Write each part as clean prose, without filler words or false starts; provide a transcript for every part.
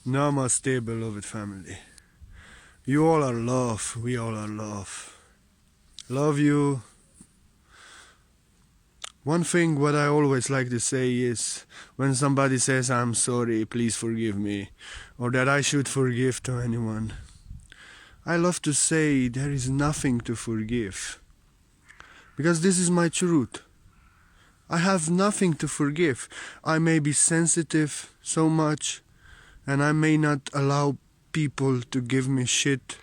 Namaste, beloved family. You all are love. We all are love. Love you. One thing what I always like to say is when somebody says I'm sorry, please forgive me, or that I should forgive to anyone, I love to say there is nothing to forgive. Because this is my truth. I have nothing to forgive. I may be sensitive so much, and I may not allow people to give me shit,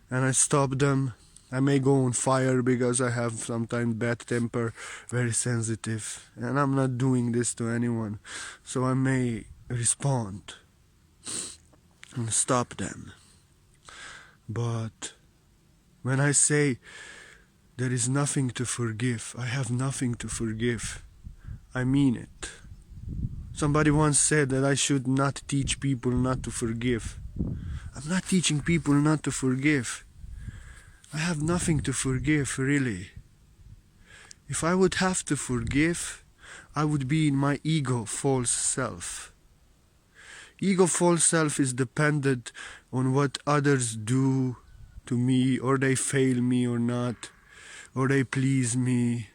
and I stop them. I may go on fire because I have sometimes bad temper, very sensitive, and I'm not doing this to anyone. So I may respond and stop them. But when I say there is nothing to forgive, I have nothing to forgive, I mean it. Somebody once said that I should not teach people not to forgive. I'm not teaching people not to forgive. I have nothing to forgive, really. If I would have to forgive, I would be in my ego false self. Ego false self is dependent on what others do to me, or they fail me or not, or they please me,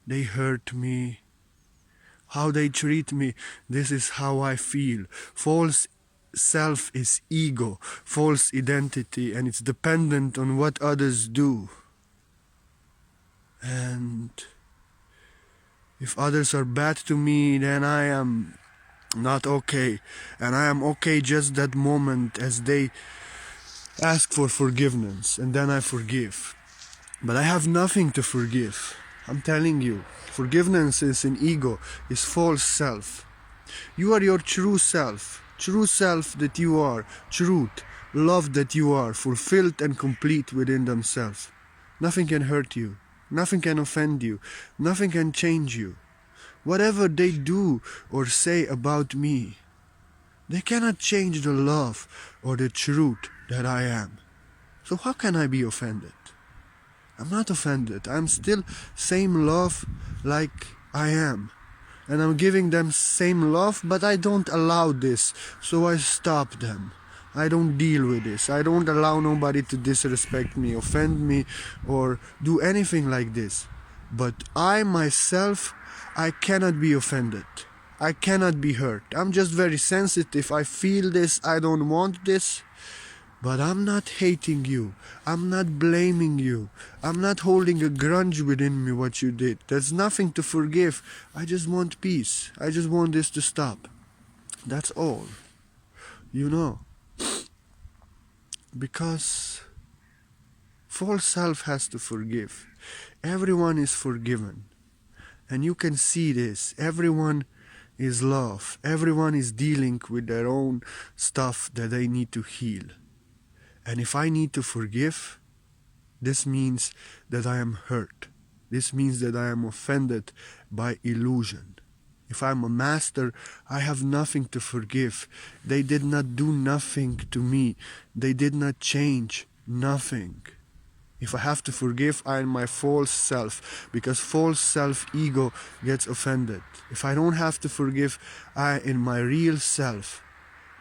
they hurt me. How they treat me, this is how I feel. False self is ego, false identity, and it's dependent on what others do. And if others are bad to me, then I am not okay. And I am okay just that moment as they ask for forgiveness, and then I forgive. But I have nothing to forgive. I'm telling you, forgiveness is an ego, is false self. You are your true self that you are, truth, love that you are, fulfilled and complete within themselves. Nothing can hurt you, nothing can offend you, nothing can change you. Whatever they do or say about me, they cannot change the love or the truth that I am. So how can I be offended? I'm not offended. I'm still same love like I am. And I'm giving them same love, but I don't allow this. So I stop them. I don't deal with this. I don't allow nobody to disrespect me, offend me, or do anything like this. But I myself, I cannot be offended. I cannot be hurt. I'm just very sensitive. I feel this. I don't want this. But I'm not hating you. I'm not blaming you. I'm not holding a grudge within me what you did. There's nothing to forgive. I just want peace. I just want this to stop. That's all. You know. Because false self has to forgive. Everyone is forgiven. And you can see this. Everyone is love. Everyone is dealing with their own stuff that they need to heal. And if I need to forgive, this means that I am hurt. This means that I am offended by illusion. If I'm a master, I have nothing to forgive. They did not do nothing to me. They did not change nothing. If I have to forgive, I am my false self, because false self-ego gets offended. If I don't have to forgive, I am my real self.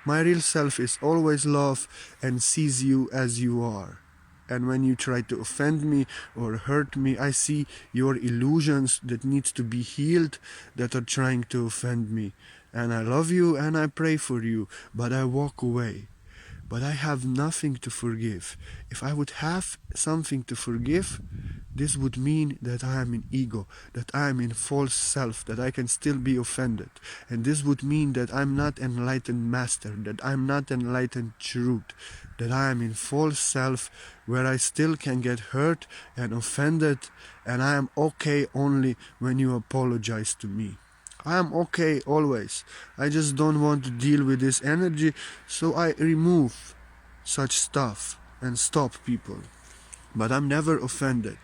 My real self is always love and sees you as you are. And when you try to offend me or hurt me, I see your illusions that needs to be healed that are trying to offend me. And I love you and I pray for you, but I walk away. But I have nothing to forgive. If I would have something to forgive, this would mean that I am in ego, that I am in false self, that I can still be offended. And this would mean that I'm not enlightened master, that I'm not enlightened truth, that I am in false self where I still can get hurt and offended, and I am okay only when you apologize to me. I am okay always. I just don't want to deal with this energy, so I remove such stuff and stop people. But I'm never offended.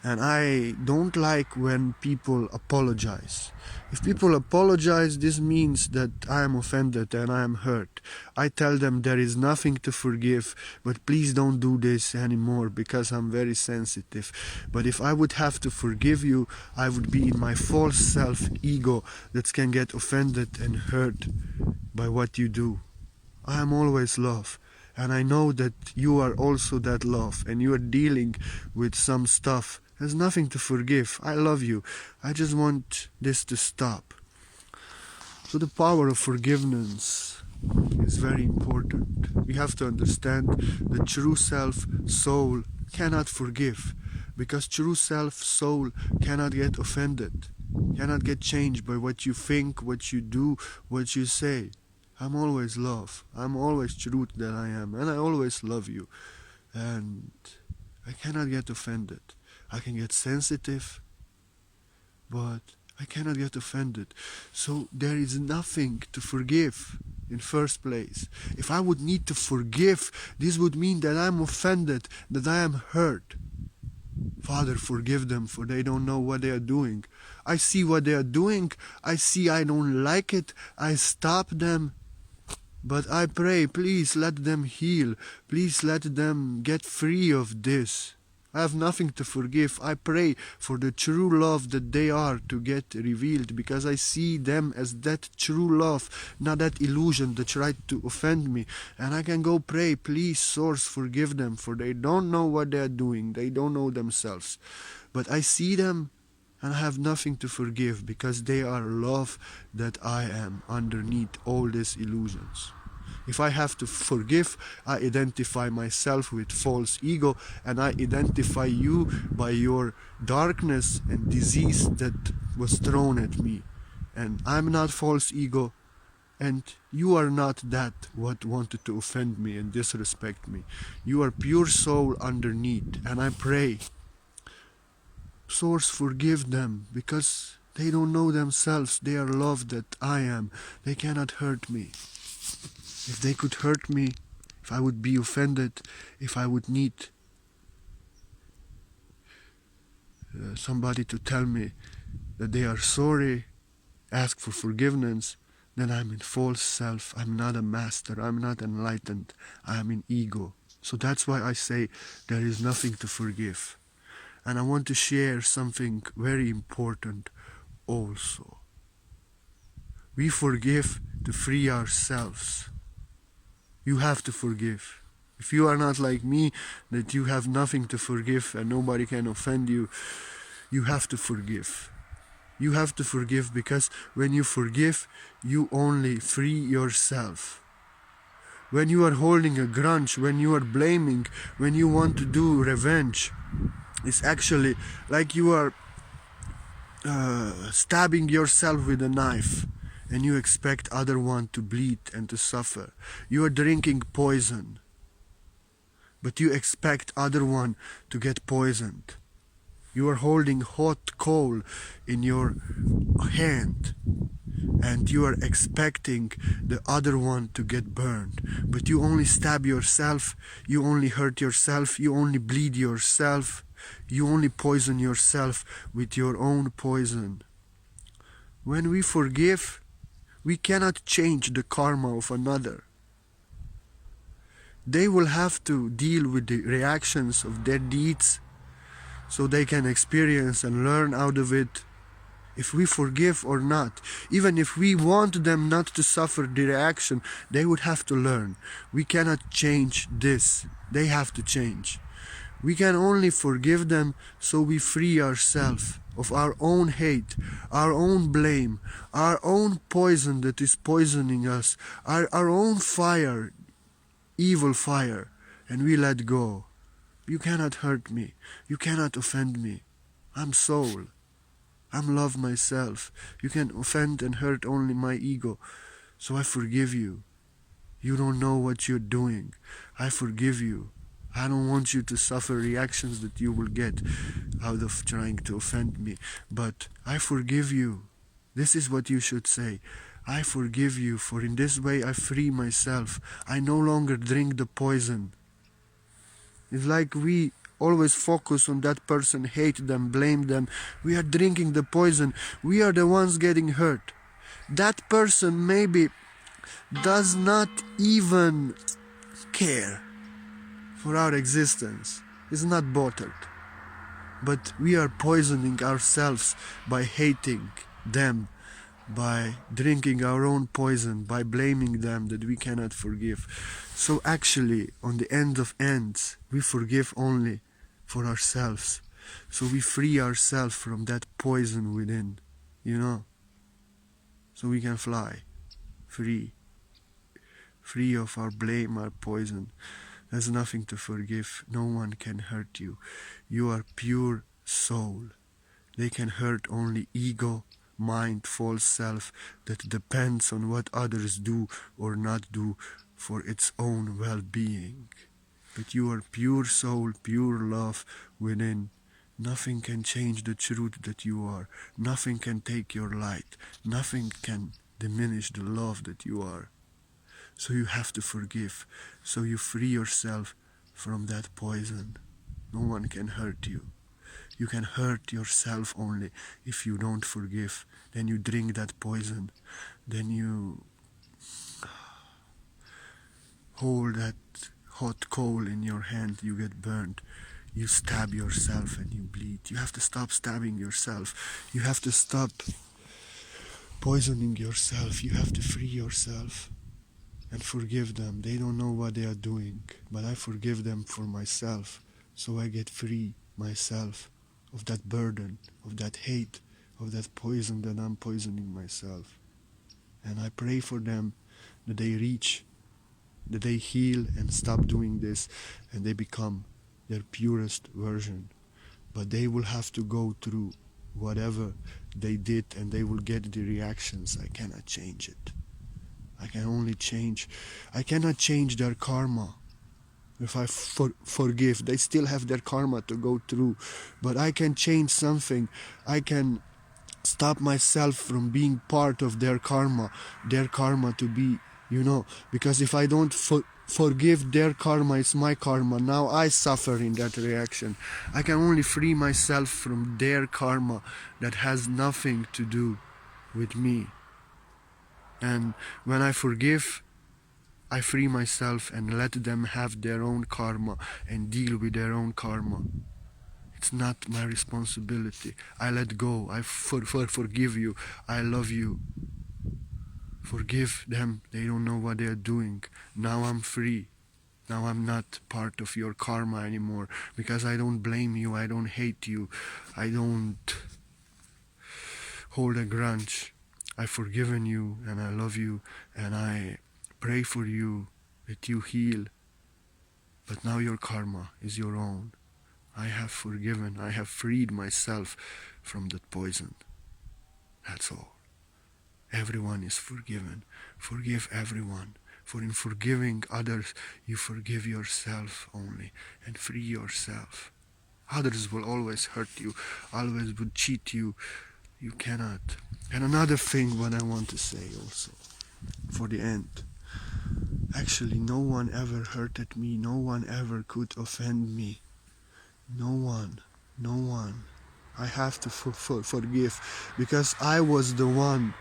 And I don't like when people apologize. If people apologize, this means that I am offended and I am hurt. I tell them there is nothing to forgive, but please don't do this anymore because I'm very sensitive. But if I would have to forgive you, I would be in my false self ego that can get offended and hurt by what you do. I am always love. And I know that you are also that love, and you are dealing with some stuff. There's nothing to forgive. I love you. I just want this to stop. So the power of forgiveness is very important. We have to understand that true self, soul, cannot forgive. Because true self, soul, cannot get offended. Cannot get changed by what you think, what you do, what you say. I'm always love. I'm always truth that I am. And I always love you. And I cannot get offended. I can get sensitive, but I cannot get offended. So there is nothing to forgive in first place. If I would need to forgive, this would mean that I'm offended, that I am hurt. Father, forgive them, for they don't know what they are doing. I see what they are doing. I see I don't like it. I stop them. But I pray, please let them heal. Please let them get free of this. I have nothing to forgive. I pray for the true love that they are to get revealed, because I see them as that true love, not that illusion that tried to offend me. And I can go pray, please, Source, forgive them, for they don't know what they are doing. They don't know themselves. But I see them, and I have nothing to forgive, because they are love that I am underneath all these illusions. If I have to forgive, I identify myself with false ego, and I identify you by your darkness and disease that was thrown at me. And I'm not false ego, and you are not that what wanted to offend me and disrespect me. You are pure soul underneath, and I pray, Source, forgive them, because they don't know themselves. They are love that I am. They cannot hurt me. If they could hurt me, if I would be offended, if I would need somebody to tell me that they are sorry, ask for forgiveness, then I'm in false self. I'm not a master. I'm not enlightened. I am in ego. So that's why I say there is nothing to forgive. And I want to share something very important also. We forgive to free ourselves. You have to forgive. If you are not like me, that you have nothing to forgive and nobody can offend you, you have to forgive. You have to forgive, because when you forgive, you only free yourself. When you are holding a grudge, when you are blaming, when you want to do revenge, it's actually like you are stabbing yourself with a knife, and you expect other one to bleed and to suffer. You are drinking poison, but you expect other one to get poisoned. You are holding hot coal in your hand, and you are expecting the other one to get burned. But you only stab yourself, you only hurt yourself, you only bleed yourself, you only poison yourself with your own poison. When we forgive, we cannot change the karma of another. They will have to deal with the reactions of their deeds, so they can experience and learn out of it. If we forgive or not, even if we want them not to suffer the reaction, they would have to learn. We cannot change this. They have to change. We can only forgive them so we free ourselves of our own hate, our own blame, our own poison that is poisoning us, our own fire, evil fire, and we let go. You cannot hurt me. You cannot offend me. I'm soul. I'm love myself. You can offend and hurt only my ego. So I forgive you. You don't know what you're doing. I forgive you. I don't want you to suffer reactions that you will get out of trying to offend me. But I forgive you. This is what you should say. I forgive you, for in this way I free myself. I no longer drink the poison. It's like we always focus on that person, hate them, blame them. We are drinking the poison. We are the ones getting hurt. That person maybe does not even care for our existence. It's not bothered. But we are poisoning ourselves by hating them, by drinking our own poison, by blaming them that we cannot forgive. So actually, on the end of ends, we forgive only for ourselves. So we free ourselves from that poison within, you know, so we can fly free, free of our blame, our poison. There's nothing to forgive. No one can hurt you. You are pure soul. They can hurt only ego, mind, false self that depends on what others do or not do for its own well-being. But you are pure soul, pure love within. Nothing can change the truth that you are. Nothing can take your light. Nothing can diminish the love that you are. So you have to forgive. So you free yourself from that poison. No one can hurt you. You can hurt yourself only if you don't forgive. Then you drink that poison. Then you hold that hot coal in your hand. You get burned. You stab yourself and you bleed. You have to stop stabbing yourself. You have to stop poisoning yourself. You have to free yourself and forgive them. They don't know what they are doing, but I forgive them for myself, so I get free myself of that burden, of that hate, of that poison that I'm poisoning myself. And I pray for them that they reach, that they heal and stop doing this, and they become their purest version. But they will have to go through whatever they did, and they will get the reactions. I cannot change it. I can only change. I cannot change their karma. If I forgive, they still have their karma to go through. But I can change something. I can stop myself from being part of their karma to be, because if I don't forgive their karma, it's my karma. Now I suffer in that reaction. I can only free myself from their karma that has nothing to do with me. And when I forgive, I free myself and let them have their own karma and deal with their own karma. It's not my responsibility. I let go. I forgive you. I love you. Forgive them. They don't know what they are doing. Now I'm free. Now I'm not part of your karma anymore, because I don't blame you. I don't hate you. I don't hold a grudge. I've forgiven you and I love you and I pray for you that you heal. But now your karma is your own. I have forgiven. I have freed myself from that poison. That's all. Everyone is forgiven. Forgive everyone. For in forgiving others, you forgive yourself only and free yourself. Others will always hurt you, always would cheat you. You cannot. And another thing what I want to say also, for the end. Actually, no one ever hurted me. No one ever could offend me. No one. No one. I have to forgive, because I was the one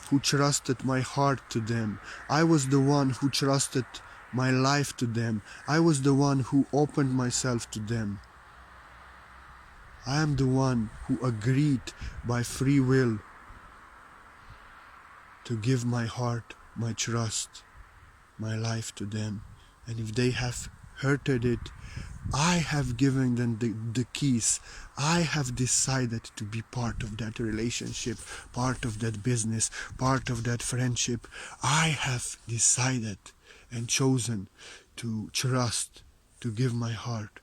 who trusted my heart to them. I was the one who trusted my life to them. I was the one who opened myself to them. I am the one who agreed by free will to give my heart, my trust, my life to them. And if they have hurted it, I have given them the keys. I have decided to be part of that relationship, part of that business, part of that friendship. I have decided and chosen to trust, to give my heart.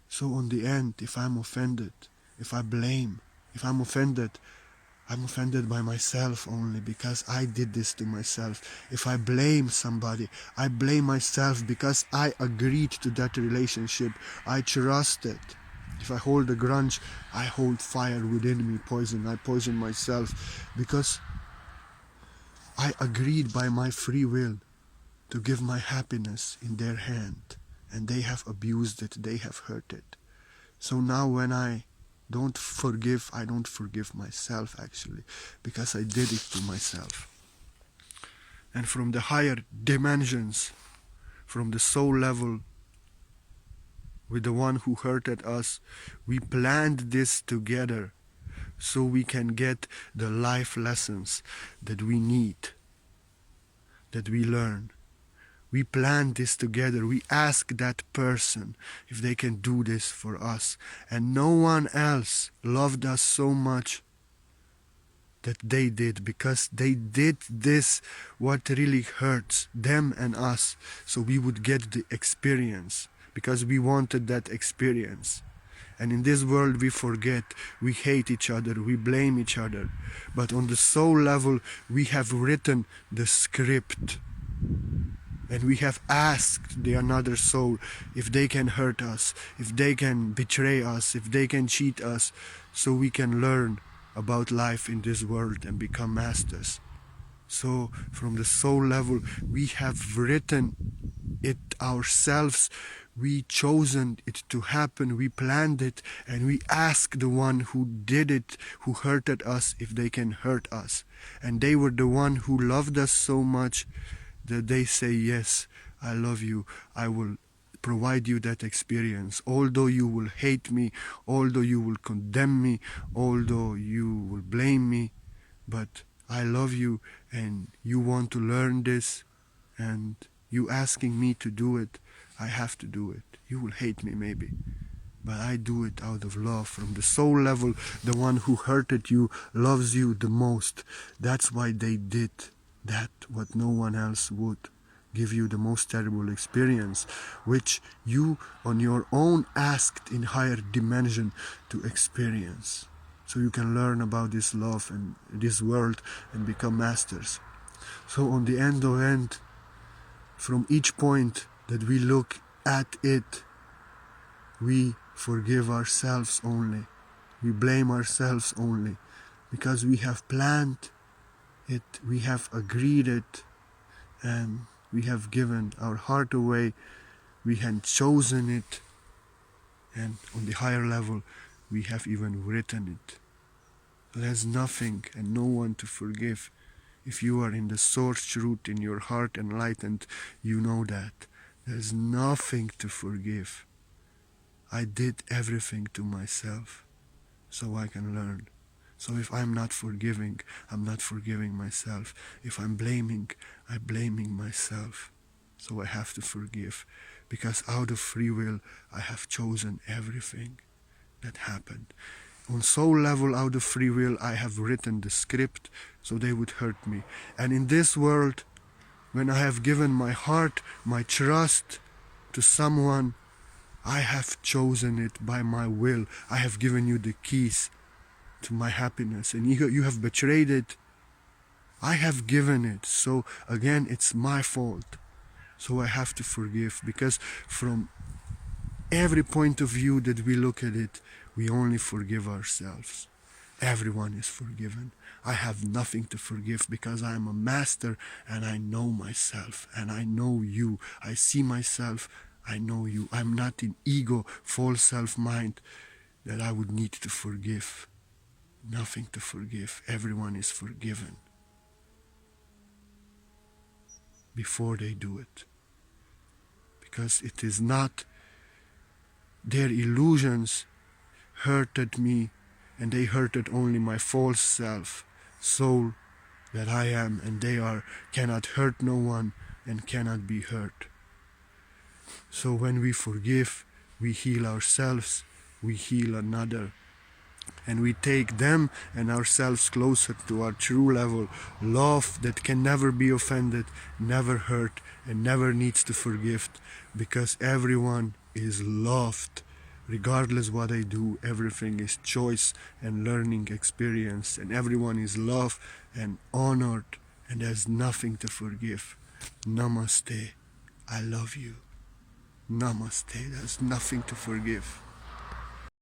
So on the end, if I'm offended, if I blame, if I'm offended by myself only, because I did this to myself. If I blame somebody, I blame myself because I agreed to that relationship. I trusted. If I hold a grudge, I hold fire within me, poison. I poison myself because I agreed by my free will to give my happiness in their hand, and they have abused it, they have hurt it. So now when I don't forgive, I don't forgive myself actually, because I did it to myself. And from the higher dimensions, from the soul level, with the one who hurted us, we planned this together. so we can get the life lessons that we need, that we learn. We planned this together. We asked that person if they can do this for us. And no one else loved us so much that they did, because they did this what really hurts them and us, so we would get the experience, because we wanted that experience. And in this world we forget, we hate each other, we blame each other. But on the soul level we have written the script, and we have asked the another soul if they can hurt us, if they can betray us, if they can cheat us, so we can learn about life in this world and become masters. So from the soul level we have written it ourselves, we chosen it to happen, we planned it, and we asked the one who did it, who hurted us, if they can hurt us. And they were the one who loved us so much that they say, yes, I love you, I will provide you that experience, although you will hate me, although you will condemn me, although you will blame me, but I love you and you want to learn this, and you asking me to do it, I have to do it. You will hate me maybe, but I do it out of love. From the soul level, the one who hurted you loves you the most. That's why they did that what no one else would. Give you the most terrible experience, which you on your own asked in higher dimension to experience, so you can learn about this love and this world and become masters. So on the end of end, from each point that we look at it, we forgive ourselves only, we blame ourselves only, because we have planned it, we have agreed it, and we have given our heart away, we had chosen it, and on the higher level we have even written it. There's nothing and no one to forgive. If you are in the source root in your heart enlightened, you know that. There's nothing to forgive. I did everything to myself so I can learn. So if I'm not forgiving, I'm not forgiving myself. If I'm blaming, I'm blaming myself. So I have to forgive, because out of free will I have chosen everything that happened. On soul level, out of free will, I have written the script so they would hurt me. And in this world, when I have given my heart, my trust to someone, I have chosen it by my will. I have given you the keys to my happiness, and you have betrayed it. I have given it, so again it's my fault. So I have to forgive, because from every point of view that we look at it, we only forgive ourselves. Everyone is forgiven. I have nothing to forgive, because I am a master and I know myself and I know you. I see myself, I know you. I'm not in ego, false self-mind that I would need to forgive. Nothing to forgive. Everyone is forgiven before they do it, because it is not their illusions hurted me, and they hurted only my false self, soul that I am, and they cannot hurt no one and cannot be hurt. So when we forgive, we heal ourselves, we heal another, and we take them and ourselves closer to our true level, love that can never be offended, never hurt, and never needs to forgive, because everyone is loved. Regardless what I do, everything is choice and learning experience, and everyone is loved and honored, and there's nothing to forgive. Namaste. I love you. Namaste. There's nothing to forgive.